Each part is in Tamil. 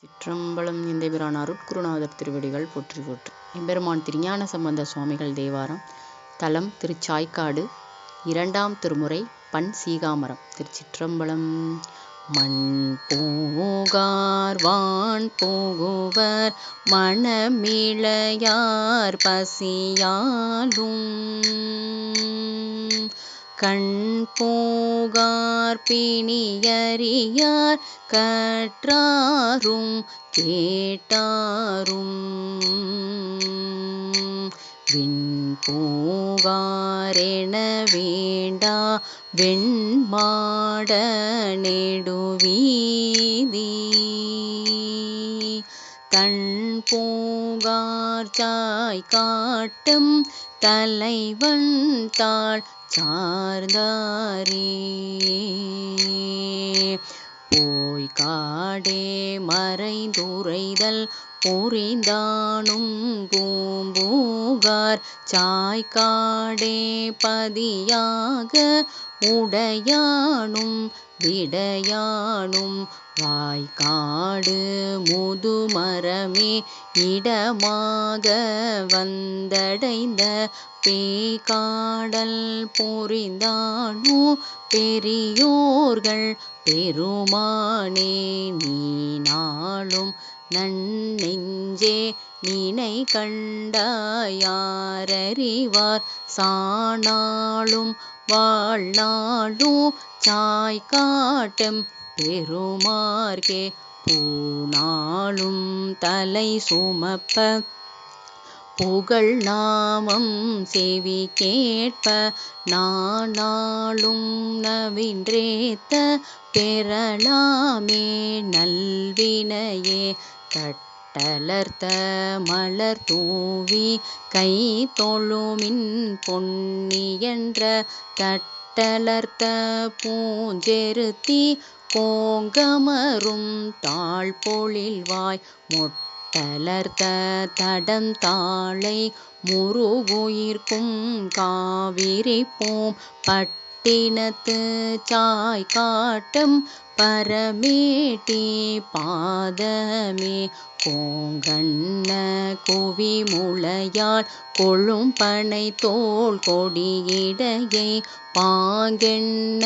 சிற்றம்பலம் எந்தைபிரான் அருட்குருநாதர் திருவடிகள் போற்றி போற்றி. எம்பெருமான் திருஞான சம்பந்த சுவாமிகள் தேவாரம். தலம் திருச்சாய்க்காடு. இரண்டாம் திருமுறை. பண் சீகாமரம். திருச்சிற்றம்பலம். மண் பூகார் வான் போகுவர் மணமிளையார் பசியாலும் கண் போகார் பிணியறியார் கற்றாரும் கேட்டாரும் விண் போகாரென வேண்டா வெண்மாட நெடுவீதி தன் போகார் சாய்க்காட்டும் தலைவன் தாள் சார்ந்தாரே போய் காடே மறைந்துரைதல் புரிந்தானும் பூம்பூகார் சாய்க்காடே பதியாக உடையானும் விடையானும் வாய்க்காடு முதுமரமே இடமாக வந்தடைந்த பேய்காடல் பொறிந்தானோ பெரியோர்கள் பெருமானே நீ நாளும் நன்னெஞ்சே நினை கண்டாயாரறிவார் சாணாளும் வாழ்நாளும் சாய்க்காட்டும் பெருமார்க்கே பூநாளும் தலை சுமப்ப புகழ் நாமம் செவி கேட்ப நாளும் நவின்றேத்த பெறலாமே நல்வினையே கட்டலர்த்த மலர் தூவி கை தொழுமின் பொன்னியன்ற தட்டலர்த்த பூஞ்செருத்தி கோங்கமரும் தாழ்பொழில்வாய் மொட்டலர்த்த தடம் தாளை முருகுயிர்க்கும் காவிரிப்பூம் பட்டினத்து சாய்க்காட்டும் பரமேட்டி பாதமே கோங்கண்ண குவிமுளையால் கொழும் பனை தோள் கொடியிடையை பாங்கெண்ண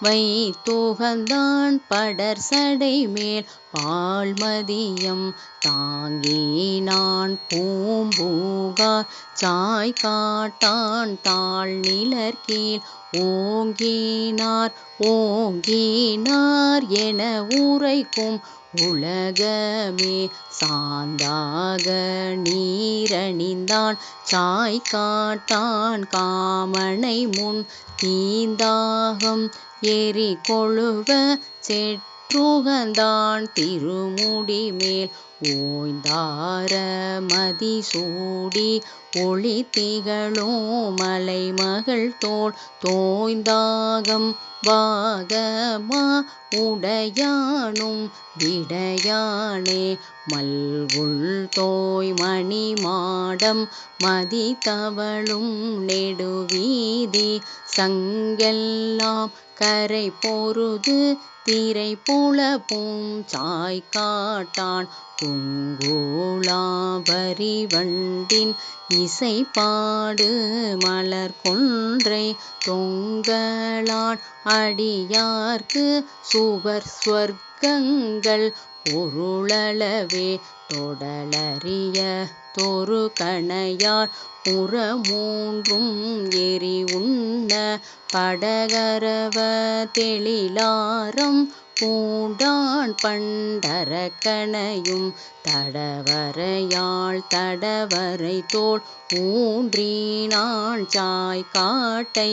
வைத்துகந்தான் படர் சடை மேல் பால்மதியம் தாங்கினான் பூம்பூகார் சாய்க்காட்டான் தாழ் நிழற்கீழ் ஓங்கினார் என உரைக்கும் உலகமே சாந்தாக நீரணிந்தான் சாய்க்காட்டான் காமனை முன் தீந்தாகம் எரி கொழுவ செற்றுகந்தான் திருமுடி மேல் ஓய்ந்தார மதிசூடி ஒளி திகழும் மலைமகள் தோள் தோய்ந்தாகம் வாகமா உடையானும் விடையானே மல்குள் தோய் மணி மாடம் மதி தவழும் நெடுவீதி சங்கெல்லாம் கரை பொருது திரை புலப்பும் சாய்க்காட்டான் குங்குளாபரி வண்டின் இசைப்பாடு மலர் கொன்றை தொங்கலான் அடியார்க்கு சுவர் ஸ்வர்க்கங்கள் பொருளளவே தொடலறிய தொரு கணையார் புறமூன்றும் எரி உண்ண படகரவ தெளிலாரம் பூண்டான் பண்டரக்கணையும் தடவரையாள் தடவரை தோள் ஊன்றினான் சாய்க்காட்டை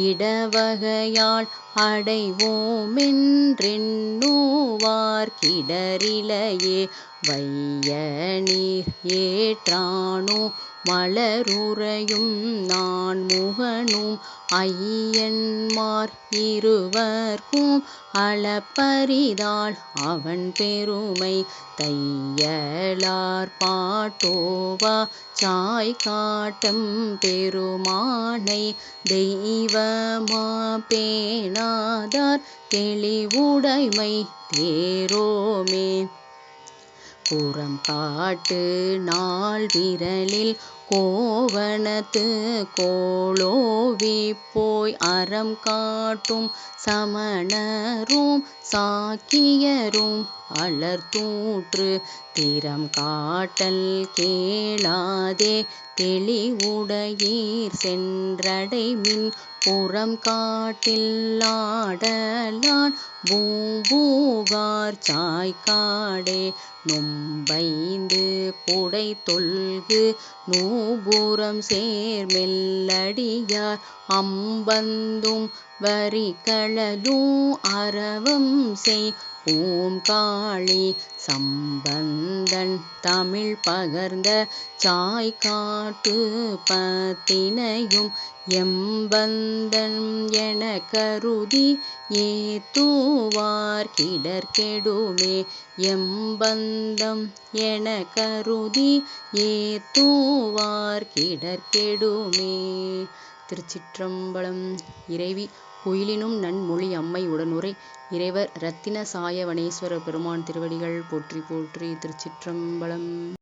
இடவகையால் அடைவோமென்றெண்ணுவார் கிடரிலையே வைய நீர் ஏற்றானோ மலருறையும் நான் முகனும் ஐயன்மார் இருவர்க்கும் அளப்பரிதாள் அவன் பெருமை தையலார் பாட்டோவா சாய்க்காட்டும் பெருமானை தெய்வமா பேணாதார் தெளிவுடைமை தேரோமே புறம் காட்டு நாள் விரலில் கோவணத்து கோலோவி போய் அறம் காட்டும் சமணரும் சாக்கியரும் அலர்தூற்று திறம் காட்டல் கேளாதே தெளிவுடையீர் சென்றடைமின் புறம் காட்டில் ஆடலான் பூம்பூகார் சாய்க்காடே நொம்பைந்து புடை தொல்கு நூபுரம் சேர்மெல்லடியார் அம்பந்தும் வரிகளலும் அரவம் செய் பூங்காழி சம்பந்தன் தமிழ் பகர்ந்த சாய்க்காட்டு பத்தினையும் எம்பந்தன் எனக் கருதி ஏத்துவார் கிடர்கெடுமே எம்பந்தம் எனக் கருதி ஏத்துவார் கிடர்கெடுமே. திருச்சிற்றம்பலம். இறைவி குயிலினும் நன்மொழி அம்மை உடனுறை இறைவர் இரத்தின சாயவனேஸ்வரப் பெருமான் திருவடிகள் போற்றி போற்றி. திருச்சிற்றம்பலம்.